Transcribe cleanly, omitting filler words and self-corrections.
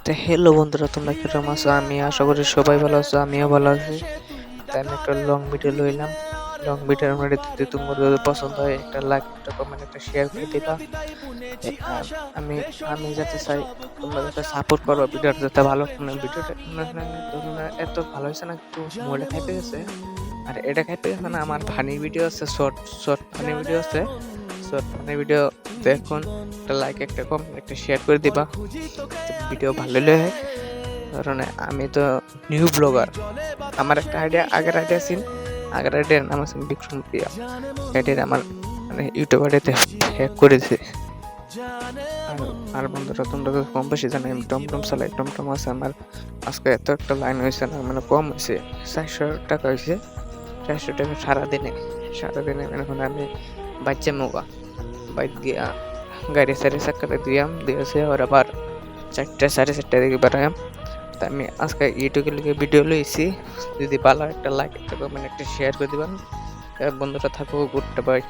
তো হ্যালো বন্ধুরা, তোমরা কিরকম আছো? আমি আশা করি সবাই ভালো আছো, আমিও ভালো আছি। তাই আমি একটা লং ভিডিও লইলাম। লং ভিডিওর মধ্যে যদি তোমার যদি পছন্দ হয় একটা লাইক, একটা কমেন্ট, একটা শেয়ার করে দিবা। আর আমি আমি যাতে চাই তোমরা যাতে সাপোর্ট করো, ভিডিওটা যাতে ভালো কোনো ভিডিওটা তোমরা এত ভালো হয়েছে না, একটু মোবাইলটা খাইতে গেছে। আর এটা খাইতে গেছে না, আমার ফানি ভিডিও আছে, শর্ট শর্ট ফানি ভিডিও আছে। শর্ট ফানি ভিডিও দেখুন, একটা লাইক, একটা কমেন্ট, একটা শেয়ার করে দিবা। ভিডিও ভালো হলে, কারণ আমি তো নিউ ব্লগার। আমার একটা আইডিয়া, আগের আইডিয়ার নাম আছে বিক্রম প্রিয়া। আইডিয়া আমার মানে ইউটিউব আইডিয়াতে হ্যাক করেছে। আর আর বন্ধুরা, তোমরা তো কম বেশি জানো আমি টমটম চালাই, টমটম আছে আমার। আজকে এত একটা লাইন হয়েছে না, মানে কম হয়েছে, 400 টাকা হয়েছে। 400 টাকা সারাদিনে এখন আমি বাচ্চা মোগা বাইক দিয়া গাড়ি সারি চাক্কাতে দিয়েছে। আর আবার 4টা 4:30 দিকে বেড়াইম। তা আমি আজকে ইউটিউবে লিখে ভিডিও লইছি। যদি ভালো একটা লাইক, একটা কমেন্ট, একটা শেয়ার করে দিবেন। বন্ধুরা থাকো, গুড বাই।